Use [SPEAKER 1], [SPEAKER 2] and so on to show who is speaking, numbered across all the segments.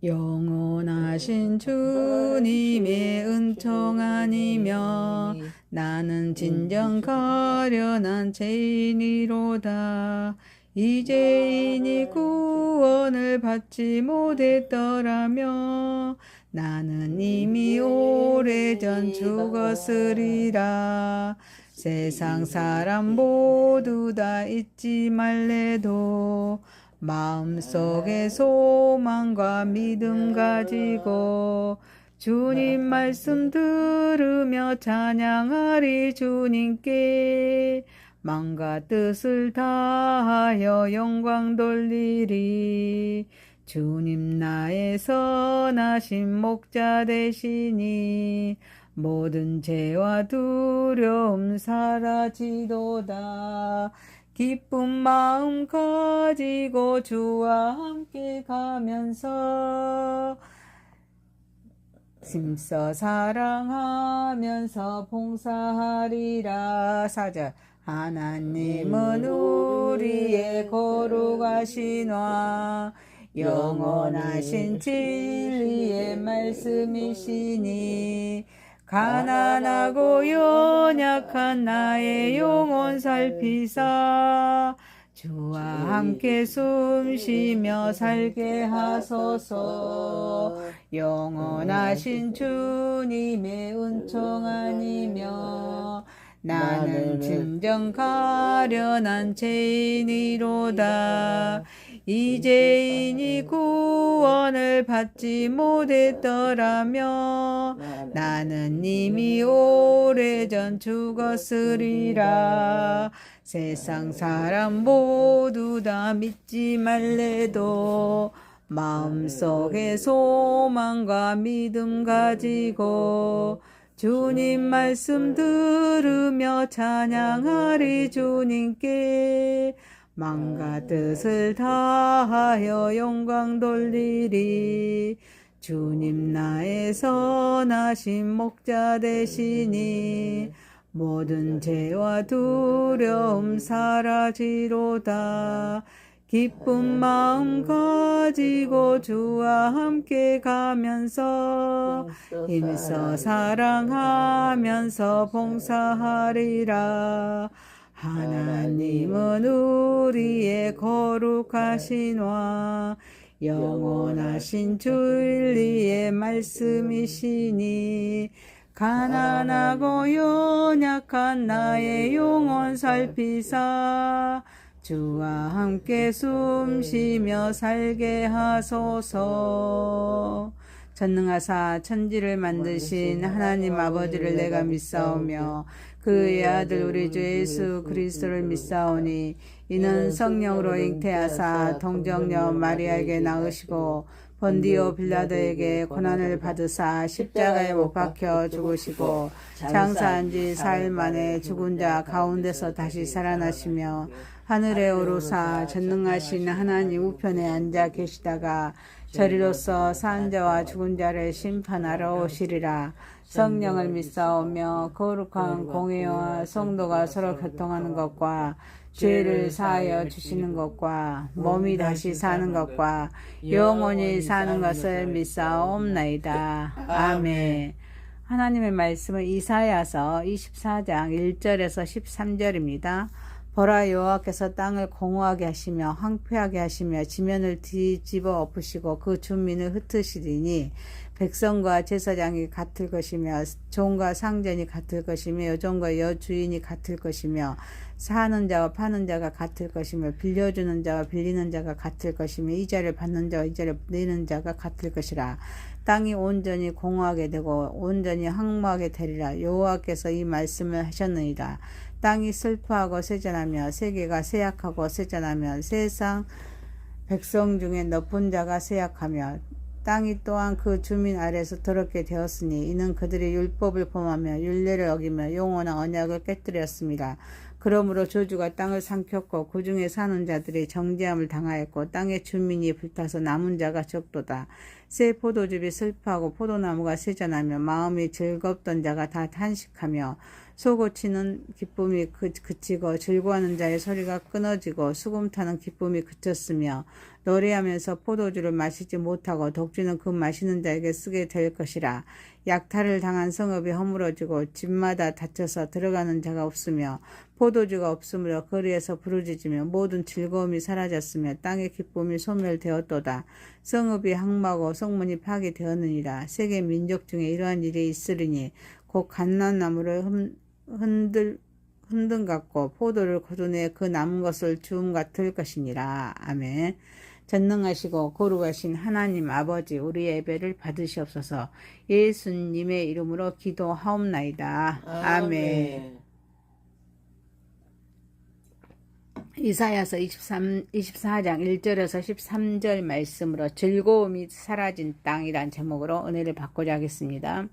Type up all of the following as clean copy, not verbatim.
[SPEAKER 1] 영원하신 주님의 은총 아니며 나는 진정 가련한 죄인이로다. 이제인이 구원을 받지 못했더라며 나는 이미 오래전 죽었으리라. 세상 사람 모두 다 잊지 말래도 마음속에 소망과 믿음 가지고 주님 말씀 들으며 찬양하리. 주님께 마음과 뜻을 다하여 영광 돌리리. 주님 나의 선하신 목자 되시니 모든 죄와 두려움 사라지도다. 기쁜 마음 가지고 주와 함께 가면서 힘써 사랑하면서 봉사하리라. 4절 하나님은 우리의 거룩하신 왕 영원하신 진리의 말씀이시니 가난하고 연약한 나의 영혼 살피사 주와 함께 숨쉬며 살게 하소서. 영원하신 주님의 은총 아니며 나는 진정 가련한 죄인이로다. 이제인이 구원을 받지 못했더라며 나는 이미 오래전 죽었으리라. 세상 사람 모두 다 믿지 말래도 마음속에 소망과 믿음 가지고 주님 말씀 들으며 찬양하리. 주님께 마음과 뜻을 다하여 영광 돌리리. 주님 나의 선하신 목자 되시니 모든 죄와 두려움 사라지로다. 기쁜 마음 가지고 주와 함께 가면서 힘써 사랑하면서 봉사하리라. 하나님은 우리의 거룩하신 왕 영원하신 진리의 말씀이시니 가난하고 연약한 나의 영혼 살피사 주와 함께 숨쉬며 살게 하소서. 전능하사 천지를 만드신 하나님 아버지를 내가 믿사오며 그의 아들 우리 주 예수 그리스도를 믿사오니 이는 성령으로 잉태하사 동정녀 마리아에게 낳으시고 본디오 빌라도에게 고난을 받으사 십자가에 못 박혀 죽으시고 장사한 지 4일 만에 죽은 자 가운데서 다시 살아나시며 하늘에 오르사 전능하신 하나님 우편에 앉아 계시다가 저리로서 산 자와 죽은 자를 심판하러 오시리라. 성령을 믿사오며 거룩한 공회와 성도가 서로 교통하는 것과 죄를 사하여 주시는 것과 몸이 다시 사는 것과 영원히 사는 것을 믿사옵나이다. 아멘. 하나님의 말씀은 이사야서 24장 1절에서 13절입니다. 보라 여호와께서 땅을 공허하게 하시며 황폐하게 하시며 지면을 뒤집어 엎으시고 그 주민을 흩으시리니 백성과 제사장이 같을 것이며 종과 상전이 같을 것이며 여종과 여주인이 같을 것이며 사는 자와 파는 자가 같을 것이며 빌려주는 자와 빌리는 자가 같을 것이며 이자를 받는 자와 이자를 내는 자가 같을 것이라. 땅이 온전히 공허하게 되고 온전히 황무하게 되리라. 여호와께서 이 말씀을 하셨느니라. 땅이 슬퍼하고 쇠잔하며 세계가 쇠약하고 쇠잔하며 세상 백성 중에 높은 자가 쇠약하며 땅이 또한 그 주민 아래에서 더럽게 되었으니 이는 그들이 율법을 범하며 율례를 어기며 영원한 언약을 깨뜨렸습니다. 그러므로 저주가 땅을 삼켰고 그 중에 사는 자들이 정죄함을 당하였고 땅의 주민이 불타서 남은 자가 적도다. 새 포도즙이 슬퍼하고 포도나무가 쇠잔하며 마음이 즐겁던 자가 다 탄식하며 쏘고치는 기쁨이 그치고 즐거워하는 자의 소리가 끊어지고 수금 타는 기쁨이 그쳤으며 노래하면서 포도주를 마시지 못하고 독주는 그 마시는 자에게 쓰게 될 것이라. 약탈을 당한 성읍이 허물어지고 집마다 닫혀서 들어가는 자가 없으며 포도주가 없으므로 거리에서 부르짖으며 모든 즐거움이 사라졌으며 땅의 기쁨이 소멸되었도다. 성읍이 항마고 성문이 파괴되었느니라. 세계 민족 중에 이러한 일이 있으리니 곧 갓난나무를 흔든 같고 포도를 거두내 그 남은 것을 주움 같을 것이니라. 아멘. 전능하시고 거룩하신 하나님 아버지, 우리의 예배를 받으시옵소서. 예수님의 이름으로 기도하옵나이다. 아멘. 이사야서 24장 1절에서 13절 말씀으로 즐거움이 사라진 땅이란 제목으로 은혜를 받고자 하겠습니다.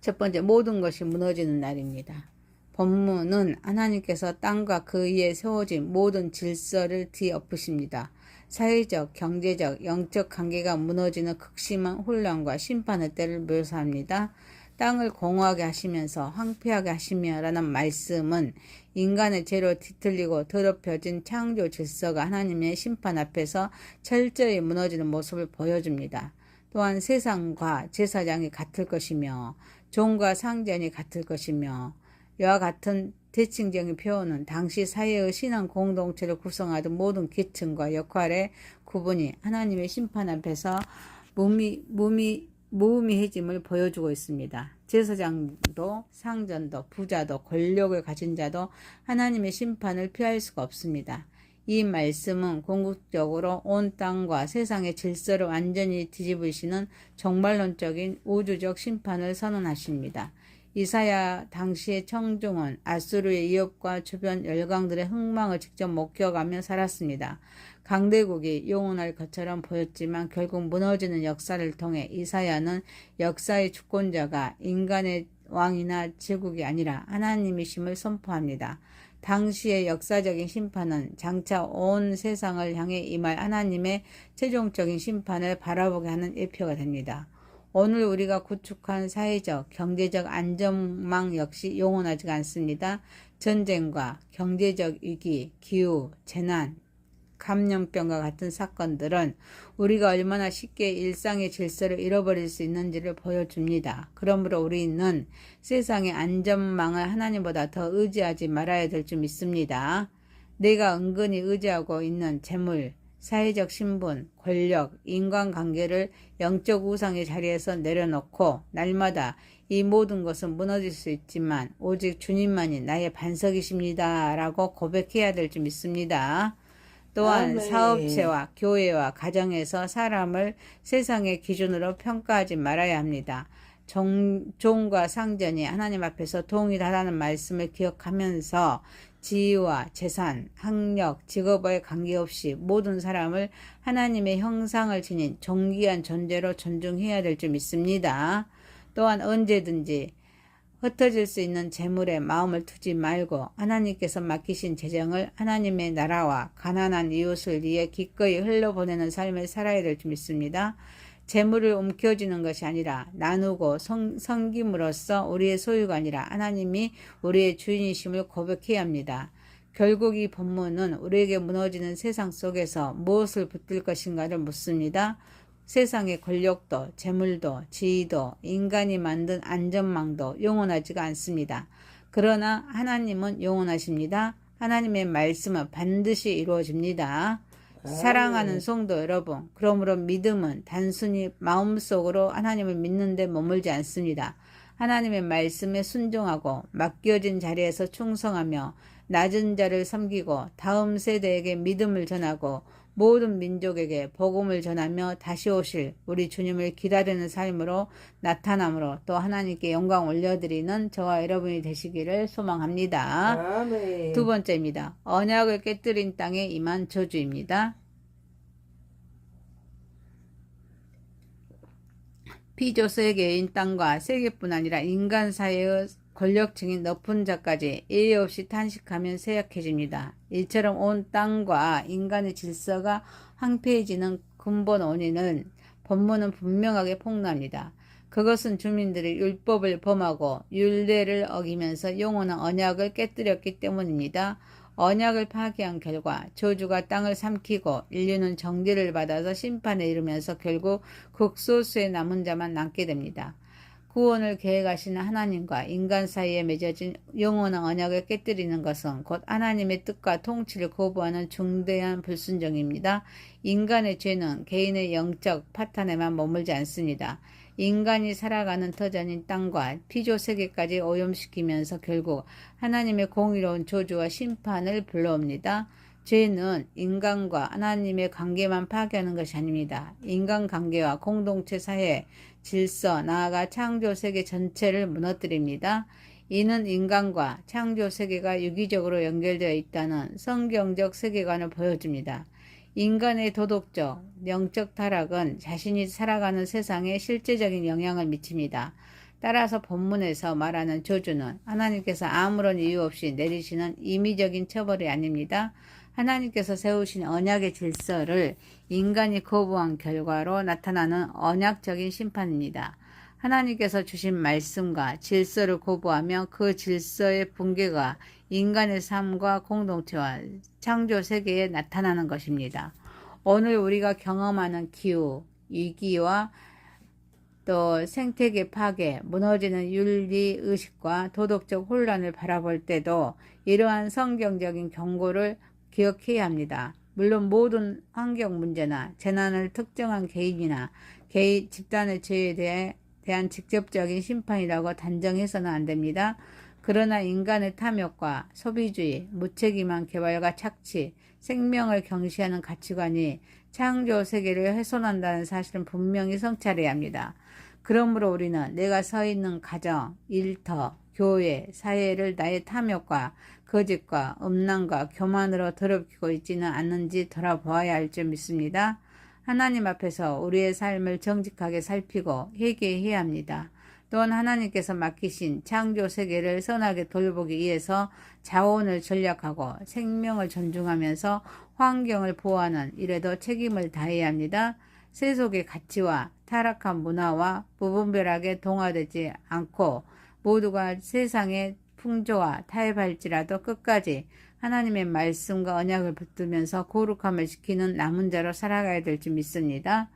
[SPEAKER 1] 첫 번째, 모든 것이 무너지는 날입니다. 본문은 하나님께서 땅과 그 위에 세워진 모든 질서를 뒤엎으십니다. 사회적, 경제적, 영적 관계가 무너지는 극심한 혼란과 심판의 때를 묘사합니다. 땅을 공허하게 하시면서 황폐하게 하시며 라는 말씀은 인간의 죄로 뒤틀리고 더럽혀진 창조 질서가 하나님의 심판 앞에서 철저히 무너지는 모습을 보여줍니다. 또한 세상과 제사장이 같을 것이며 종과 상전이 같을 것이며 이와 같은 대칭적인 표현은 당시 사회의 신앙 공동체를 구성하던 모든 계층과 역할의 구분이 하나님의 심판 앞에서 무의미해짐을 보여주고 있습니다. 제사장도 상전도 부자도 권력을 가진 자도 하나님의 심판을 피할 수가 없습니다. 이 말씀은 궁극적으로 온 땅과 세상의 질서를 완전히 뒤집으시는 종말론적인 우주적 심판을 선언하십니다. 이사야 당시의 청중은 아수르의 위협과 주변 열강들의 흥망을 직접 목격하며 살았습니다. 강대국이 영원할 것처럼 보였지만 결국 무너지는 역사를 통해 이사야는 역사의 주권자가 인간의 왕이나 제국이 아니라 하나님이심을 선포합니다. 당시의 역사적인 심판은 장차 온 세상을 향해 임할 하나님의 최종적인 심판을 바라보게 하는 예표가 됩니다. 오늘 우리가 구축한 사회적, 경제적 안전망 역시 영원하지가 않습니다. 전쟁과 경제적 위기, 기후, 재난, 감염병과 같은 사건들은 우리가 얼마나 쉽게 일상의 질서를 잃어버릴 수 있는지를 보여줍니다. 그러므로 우리는 세상의 안전망을 하나님보다 더 의지하지 말아야 될 줄 믿습니다. 내가 은근히 의지하고 있는 재물, 사회적 신분, 권력, 인간관계를 영적 우상의 자리에서 내려놓고 날마다 이 모든 것은 무너질 수 있지만 오직 주님만이 나의 반석이십니다 라고 고백해야 될 줄 믿습니다. 또한
[SPEAKER 2] 아멘.
[SPEAKER 1] 사업체와 교회와 가정에서 사람을 세상의 기준으로 평가하지 말아야 합니다. 종과 상전이 하나님 앞에서 동일하다는 말씀을 기억하면서 지위와 재산, 학력, 직업에 관계없이 모든 사람을 하나님의 형상을 지닌 존귀한 존재로 존중해야 될 줄 믿습니다. 또한 언제든지 흩어질 수 있는 재물에 마음을 두지 말고 하나님께서 맡기신 재정을 하나님의 나라와 가난한 이웃을 위해 기꺼이 흘려보내는 삶을 살아야 될 줄 믿습니다. 재물을 움켜쥐는 것이 아니라 나누고 섬김으로써 우리의 소유가 아니라 하나님이 우리의 주인이심을 고백해야 합니다. 결국 이 본문은 우리에게 무너지는 세상 속에서 무엇을 붙들 것인가를 묻습니다. 세상의 권력도, 재물도, 지위도, 인간이 만든 안전망도 영원하지가 않습니다. 그러나 하나님은 영원하십니다. 하나님의 말씀은 반드시 이루어집니다. 사랑하는 성도 여러분, 그러므로 믿음은 단순히 마음속으로 하나님을 믿는 데 머물지 않습니다. 하나님의 말씀에 순종하고 맡겨진 자리에서 충성하며 낮은 자를 섬기고 다음 세대에게 믿음을 전하고 모든 민족에게 복음을 전하며 다시 오실 우리 주님을 기다리는 삶으로 나타남으로 또 하나님께 영광 올려드리는 저와 여러분이 되시기를 소망합니다.
[SPEAKER 2] 아멘.
[SPEAKER 1] 두 번째입니다. 언약을 깨뜨린 땅에 임한 저주입니다. 피조 세계인 땅과 세계뿐 아니라 인간 사회의 권력층인 높은 자까지 예의 없이 탄식하면 쇠약해집니다. 이처럼 온 땅과 인간의 질서가 황폐해지는 근본 원인은 본문은 분명하게 폭로합니다. 그것은 주민들이 율법을 범하고 율례를 어기면서 영원한 언약을 깨뜨렸기 때문입니다. 언약을 파괴한 결과 저주가 땅을 삼키고 인류는 정죄를 받아서 심판에 이르면서 결국 극소수의 남은 자만 남게 됩니다. 구원을 계획하시는 하나님과 인간 사이에 맺어진 영원한 언약을 깨뜨리는 것은 곧 하나님의 뜻과 통치를 거부하는 중대한 불순종입니다. 인간의 죄는 개인의 영적 파탄에만 머물지 않습니다. 인간이 살아가는 터전인 땅과 피조 세계까지 오염시키면서 결국 하나님의 공의로운 저주와 심판을 불러옵니다. 죄는 인간과 하나님의 관계만 파괴하는 것이 아닙니다. 인간관계와 공동체 사회, 질서, 나아가 창조 세계 전체를 무너뜨립니다. 이는 인간과 창조 세계가 유기적으로 연결되어 있다는 성경적 세계관을 보여줍니다. 인간의 도덕적, 영적 타락은 자신이 살아가는 세상에 실제적인 영향을 미칩니다. 따라서 본문에서 말하는 저주는 하나님께서 아무런 이유 없이 내리시는 임의적인 처벌이 아닙니다. 하나님께서 세우신 언약의 질서를 인간이 거부한 결과로 나타나는 언약적인 심판입니다. 하나님께서 주신 말씀과 질서를 거부하며 그 질서의 붕괴가 인간의 삶과 공동체와 창조 세계에 나타나는 것입니다. 오늘 우리가 경험하는 기후, 위기와 또 생태계 파괴, 무너지는 윤리의식과 도덕적 혼란을 바라볼 때도 이러한 성경적인 경고를 기억해야 합니다. 물론 모든 환경 문제나 재난을 특정한 개인이나 집단의 죄에 대한 직접적인 심판이라고 단정해서는 안 됩니다. 그러나 인간의 탐욕과 소비주의, 무책임한 개발과 착취, 생명을 경시하는 가치관이 창조 세계를 훼손한다는 사실은 분명히 성찰해야 합니다. 그러므로 우리는 내가 서 있는 가정, 일터, 교회, 사회를 나의 탐욕과 거짓과 음란과 교만으로 더럽히고 있지는 않는지 돌아보아야 할 줄 믿습니다. 하나님 앞에서 우리의 삶을 정직하게 살피고 회개해야 합니다. 또한 하나님께서 맡기신 창조 세계를 선하게 돌보기 위해서 자원을 전략하고 생명을 존중하면서 환경을 보호하는 일에도 책임을 다해야 합니다. 세속의 가치와 타락한 문화와 무분별하게 동화되지 않고 모두가 세상의 풍조와 타협할지라도 끝까지 하나님의 말씀과 언약을 붙들면서 거룩함을 지키는 남은 자로 살아가야 될 줄 믿습니다.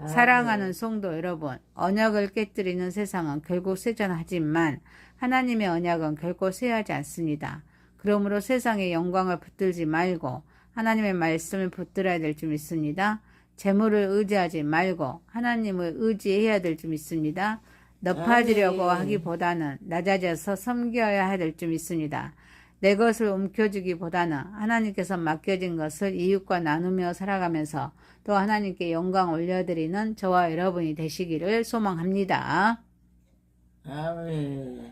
[SPEAKER 1] 사랑하는 성도 여러분, 언약을 깨뜨리는 세상은 결국 쇠잔하지만 하나님의 언약은 결코 쇠하지 않습니다. 그러므로 세상의 영광을 붙들지 말고 하나님의 말씀을 붙들어야 될 줄 믿습니다. 재물을 의지하지 말고 하나님을 의지해야 될 줄 믿습니다. 높아지려고 하기보다는 낮아져서 섬겨야 될 줄 믿습니다. 내 것을 움켜쥐기보다는 하나님께서 맡겨진 것을 이웃과 나누며 살아가면서 또 하나님께 영광 올려드리는 저와 여러분이 되시기를 소망합니다.
[SPEAKER 2] 아멘.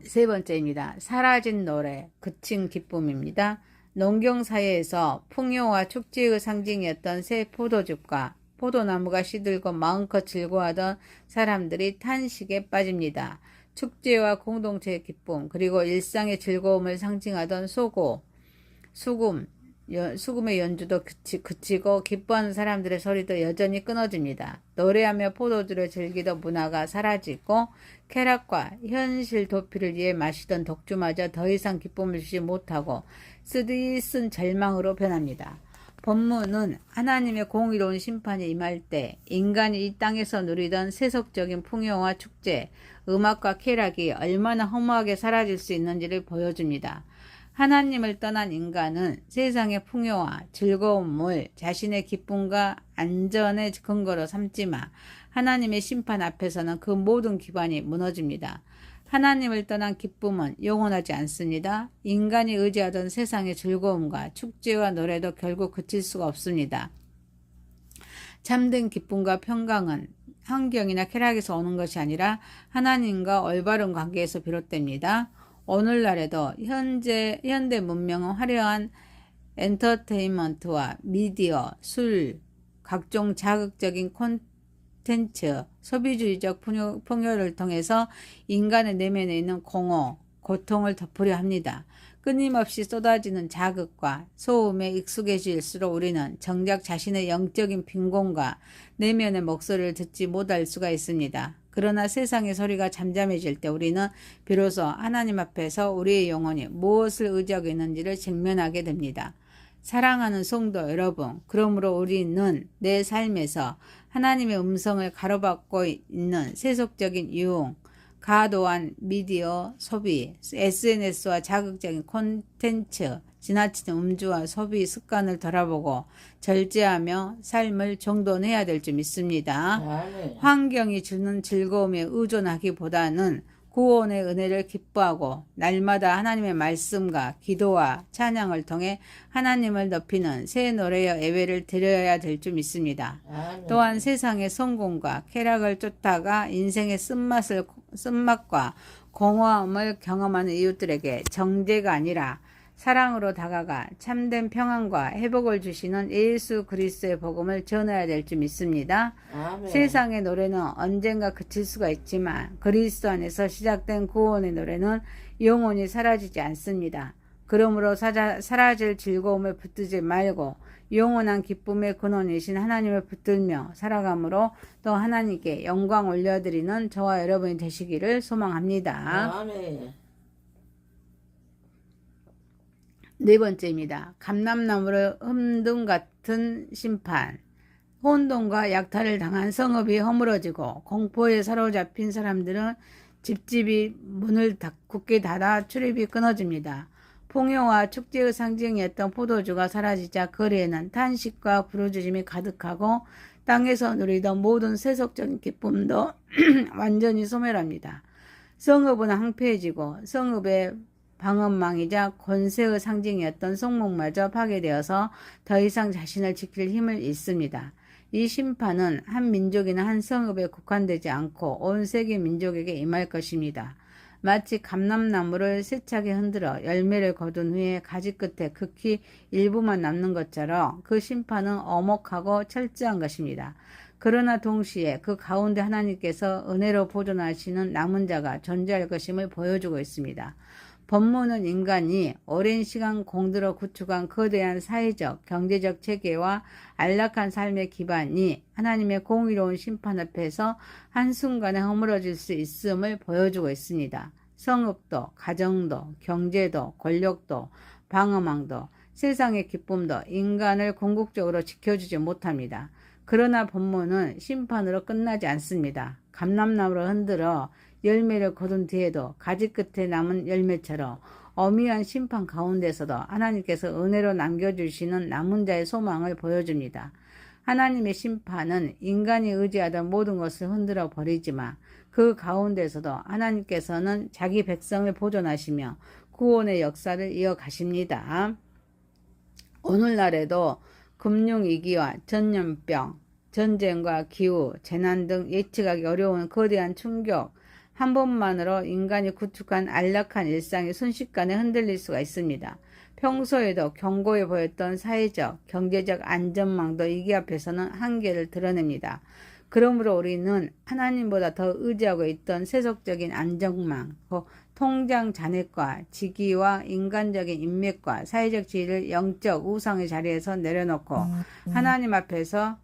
[SPEAKER 1] 세 번째입니다. 사라진 노래, 그친 기쁨입니다. 농경사회에서 풍요와 축제의 상징이었던 새 포도즙과 포도나무가 시들고 마음껏 즐거워하던 사람들이 탄식에 빠집니다. 축제와 공동체의 기쁨, 그리고 일상의 즐거움을 상징하던 수금의 연주도 그치고 기뻐하는 사람들의 소리도 여전히 끊어집니다. 노래하며 포도주를 즐기던 문화가 사라지고 쾌락과 현실 도피를 위해 마시던 독주마저 더 이상 기쁨을 주지 못하고 쓰디쓴 절망으로 변합니다. 본문은 하나님의 공의로운 심판이 임할 때 인간이 이 땅에서 누리던 세속적인 풍요와 축제, 음악과 쾌락이 얼마나 허무하게 사라질 수 있는지를 보여줍니다. 하나님을 떠난 인간은 세상의 풍요와 즐거움을 자신의 기쁨과 안전의 근거로 삼지만 하나님의 심판 앞에서는 그 모든 기반이 무너집니다. 하나님을 떠난 기쁨은 영원하지 않습니다. 인간이 의지하던 세상의 즐거움과 축제와 노래도 결국 그칠 수가 없습니다. 참된 기쁨과 평강은 환경이나 쾌락에서 오는 것이 아니라 하나님과 올바른 관계에서 비롯됩니다. 오늘날에도 현대 문명은 화려한 엔터테인먼트와 미디어, 술, 각종 자극적인 콘텐츠, 소비주의적 풍요를 통해서 인간의 내면에 있는 공허, 고통을 덮으려 합니다. 끊임없이 쏟아지는 자극과 소음에 익숙해질수록 우리는 정작 자신의 영적인 빈곤과 내면의 목소리를 듣지 못할 수가 있습니다. 그러나 세상의 소리가 잠잠해질 때 우리는 비로소 하나님 앞에서 우리의 영혼이 무엇을 의지하고 있는지를 직면하게 됩니다. 사랑하는 성도 여러분, 그러므로 우리는 내 삶에서 하나님의 음성을 가로막고 있는 세속적인 유흥, 과도한 미디어 소비, SNS와 자극적인 콘텐츠, 지나치는 음주와 소비 습관을 돌아보고 절제하며 삶을 정돈해야 될 줄 믿습니다. 환경이 주는 즐거움에 의존하기보다는 구원의 은혜를 기뻐하고 날마다 하나님의 말씀과 기도와 찬양을 통해 하나님을 높이는 새 노래여 예배를 드려야 될 줄 믿습니다. 또한 세상의 성공과 쾌락을 쫓다가 인생의 쓴맛과 공허함을 경험하는 이웃들에게 정죄가 아니라 사랑으로 다가가 참된 평안과 회복을 주시는 예수 그리스도의 복음을 전해야 될 줄 믿습니다.
[SPEAKER 2] 아멘.
[SPEAKER 1] 세상의 노래는 언젠가 그칠 수가 있지만 그리스도 안에서 시작된 구원의 노래는 영원히 사라지지 않습니다. 그러므로 사라질 즐거움을 붙들지 말고 영원한 기쁨의 근원이신 하나님을 붙들며 살아감으로 또 하나님께 영광 올려드리는 저와 여러분이 되시기를 소망합니다.
[SPEAKER 2] 아멘.
[SPEAKER 1] 네 번째입니다. 감람나무를 흠등 같은 심판. 혼돈과 약탈을 당한 성읍이 허물어지고 공포에 사로잡힌 사람들은 집집이 문을 굳게 닫아 출입이 끊어집니다. 풍요와 축제의 상징이었던 포도주가 사라지자 거리에는 탄식과 부르짖음이 가득하고 땅에서 누리던 모든 세속적인 기쁨도 완전히 소멸합니다. 성읍은 황폐해지고 성읍의 방언망이자 권세의 상징이었던 성목마저 파괴되어서 더 이상 자신을 지킬 힘을 잃습니다. 이 심판은 한 민족이나 한 성읍에 국한되지 않고 온 세계 민족에게 임할 것입니다. 마치 감람나무를 세차게 흔들어 열매를 거둔 후에 가지 끝에 극히 일부만 남는 것처럼 그 심판은 엄혹하고 철저한 것입니다. 그러나 동시에 그 가운데 하나님께서 은혜로 보존하시는 남은 자가 존재할 것임을 보여주고 있습니다. 본문은 인간이 오랜 시간 공들여 구축한 거대한 사회적, 경제적 체계와 안락한 삶의 기반이 하나님의 공의로운 심판 앞에서 한순간에 허물어질 수 있음을 보여주고 있습니다. 성읍도, 가정도, 경제도, 권력도, 방어망도, 세상의 기쁨도 인간을 궁극적으로 지켜주지 못합니다. 그러나 본문은 심판으로 끝나지 않습니다. 감람나무를 흔들어 열매를 거둔 뒤에도 가지 끝에 남은 열매처럼 엄미한 심판 가운데서도 하나님께서 은혜로 남겨주시는 남은 자의 소망을 보여줍니다. 하나님의 심판은 인간이 의지하던 모든 것을 흔들어 버리지만 그 가운데서도 하나님께서는 자기 백성을 보존하시며 구원의 역사를 이어가십니다. 오늘날에도 금융위기와 전염병, 전쟁과 기후, 재난 등 예측하기 어려운 거대한 충격, 한 번만으로 인간이 구축한 안락한 일상이 순식간에 흔들릴 수가 있습니다. 평소에도 견고해 보였던 사회적, 경제적 안전망도 위기 앞에서는 한계를 드러냅니다. 그러므로 우리는 하나님보다 더 의지하고 있던 세속적인 안정망, 통장 잔액과 직위와 인간적인 인맥과 사회적 지위를 영적 우상의 자리에서 내려놓고 하나님 앞에서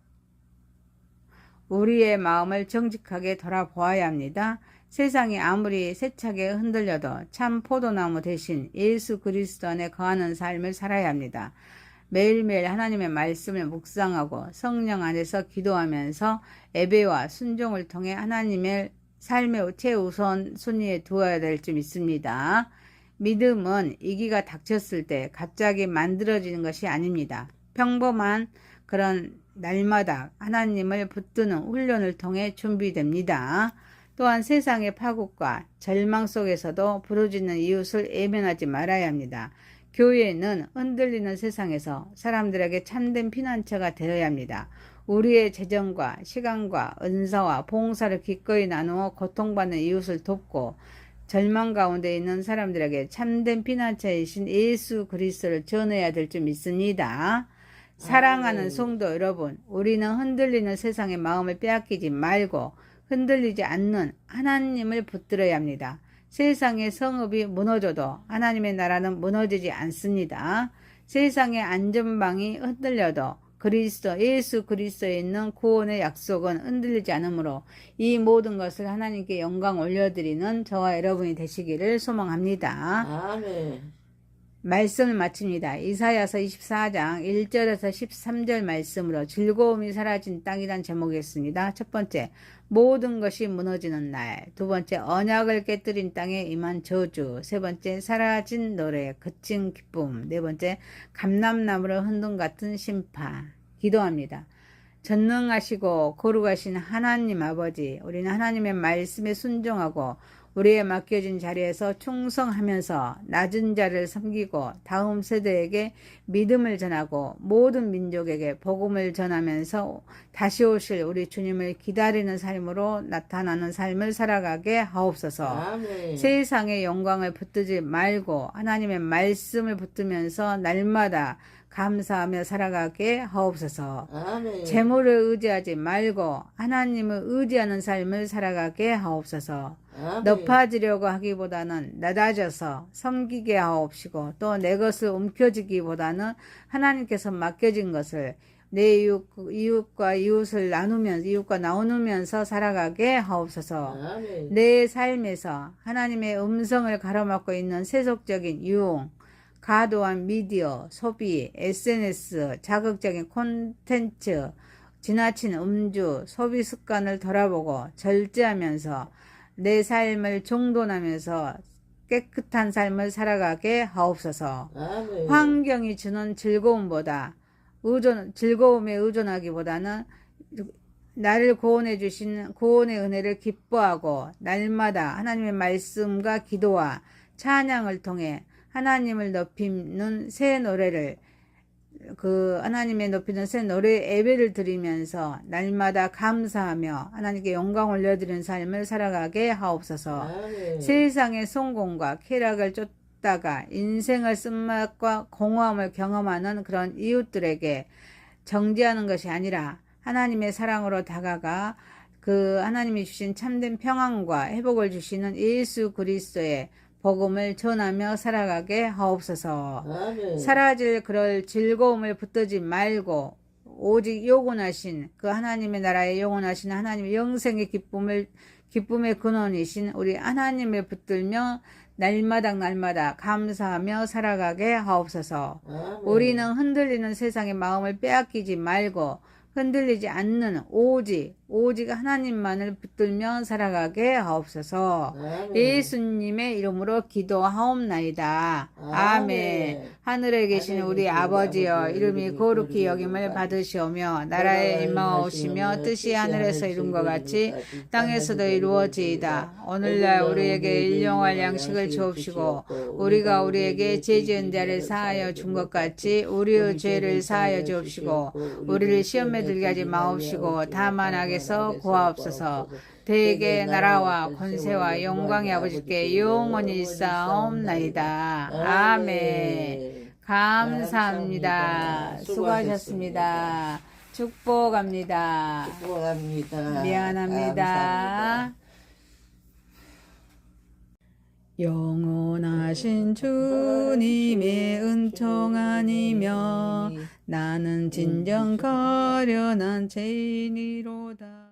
[SPEAKER 1] 우리의 마음을 정직하게 돌아보아야 합니다. 세상이 아무리 세차게 흔들려도 참 포도나무 대신 예수 그리스도 안에 거하는 삶을 살아야 합니다. 매일매일 하나님의 말씀을 묵상하고 성령 안에서 기도하면서 예배와 순종을 통해 하나님의 삶의 최우선 순위에 두어야 될 줄 믿습니다. 믿음은 위기가 닥쳤을 때 갑자기 만들어지는 것이 아닙니다. 평범한 그런 날마다 하나님을 붙드는 훈련을 통해 준비됩니다. 또한 세상의 파국과 절망 속에서도 부르짖는 이웃을 외면하지 말아야 합니다. 교회는 흔들리는 세상에서 사람들에게 참된 피난처가 되어야 합니다. 우리의 재정과 시간과 은사와 봉사를 기꺼이 나누어 고통받는 이웃을 돕고 절망 가운데 있는 사람들에게 참된 피난처이신 예수 그리스도를 전해야 될 줄 믿습니다. 사랑하는 성도 여러분, 우리는 흔들리는 세상의 마음을 빼앗기지 말고 흔들리지 않는 하나님을 붙들어야 합니다. 세상의 성읍이 무너져도 하나님의 나라는 무너지지 않습니다. 세상의 안전망이 흔들려도 예수 그리스도에 있는 구원의 약속은 흔들리지 않으므로 이 모든 것을 하나님께 영광 올려드리는 저와 여러분이 되시기를 소망합니다.
[SPEAKER 2] 아멘.
[SPEAKER 1] 말씀을 마칩니다. 이사야서 24장 1절에서 13절 말씀으로 즐거움이 사라진 땅이란 제목이었습니다. 첫 번째, 모든 것이 무너지는 날. 두 번째, 언약을 깨뜨린 땅에 임한 저주. 세 번째, 사라진 노래, 그친 기쁨. 네 번째, 감람나무를 흔든 같은 심판. 기도합니다. 전능하시고 거룩하신 하나님 아버지, 우리는 하나님의 말씀에 순종하고 우리의 맡겨진 자리에서 충성하면서 낮은 자를 섬기고 다음 세대에게 믿음을 전하고 모든 민족에게 복음을 전하면서 다시 오실 우리 주님을 기다리는 삶으로 나타나는 삶을 살아가게 하옵소서.
[SPEAKER 2] 아멘.
[SPEAKER 1] 세상의 영광을 붙들지 말고 하나님의 말씀을 붙들면서 날마다 감사하며 살아가게 하옵소서.
[SPEAKER 2] 아멘.
[SPEAKER 1] 재물을 의지하지 말고 하나님을 의지하는 삶을 살아가게 하옵소서.
[SPEAKER 2] 아멘.
[SPEAKER 1] 높아지려고 하기보다는 낮아져서 섬기게 하옵시고 또 내 것을 움켜쥐기보다는 하나님께서 맡겨진 것을 내 이웃과 나누면서 살아가게 하옵소서.
[SPEAKER 2] 아멘.
[SPEAKER 1] 내 삶에서 하나님의 음성을 가로막고 있는 세속적인 유흥, 과도한 미디어, 소비, SNS, 자극적인 콘텐츠, 지나친 음주, 소비 습관을 돌아보고 절제하면서 내 삶을 정돈하면서 깨끗한 삶을 살아가게 하옵소서.
[SPEAKER 2] 아멘.
[SPEAKER 1] 환경이 주는 즐거움에 의존하기보다는 나를 구원해 주신 구원의 은혜를 기뻐하고 날마다 하나님의 말씀과 기도와 찬양을 통해 하나님을 높이는 새 노래를 하나님의 높이는 새 노래 예배를 드리면서 날마다 감사하며 하나님께 영광 올려드리는 삶을 살아가게 하옵소서.
[SPEAKER 2] 아멘.
[SPEAKER 1] 세상의 성공과 쾌락을 쫓다가 인생의 쓴맛과 공허함을 경험하는 그런 이웃들에게 정죄하는 것이 아니라 하나님의 사랑으로 다가가 하나님이 주신 참된 평안과 회복을 주시는 예수 그리스도의 복음을 전하며 살아가게 하옵소서.
[SPEAKER 2] 아멘.
[SPEAKER 1] 사라질 그럴 즐거움을 붙들지 말고 오직 영원하신 하나님의 나라에 영원하신 하나님의 영생의 기쁨의 근원이신 우리 하나님을 붙들며 날마다 감사하며 살아가게 하옵소서.
[SPEAKER 2] 아멘.
[SPEAKER 1] 우리는 흔들리는 세상의 마음을 빼앗기지 말고 흔들리지 않는 오직 하나님만을 붙들며 살아가게 하옵소서.
[SPEAKER 2] 아멘.
[SPEAKER 1] 예수님의 이름으로 기도하옵나이다. 아멘. 하늘에 계신 우리 아버지여, 이름이 거룩히 여김을 받으시오며 나라에 임하오시며 뜻이 하늘에서 이룬 것 같이 땅에서도 이루어지이다. 오늘날 우리에게 일용할 양식을 주옵시고 우리가 우리에게 죄 지은 자를 사하여 준 것 같이 우리의 죄를 사하여 주옵시고 우리를 시험에 들게 하지 마옵시고 다만 악에서 구하옵소서. 대개 나라와 권세와 영광의 아버지께 영원히 있사옵나이다. 아멘. 감사합니다. 수고하셨습니다. 축복합니다.
[SPEAKER 2] 축복합니다.
[SPEAKER 1] 미안합니다.
[SPEAKER 2] 감사합니다.
[SPEAKER 1] 영원하신 주님의 은총 아니며 나는 진정 거련한 죄인이로다.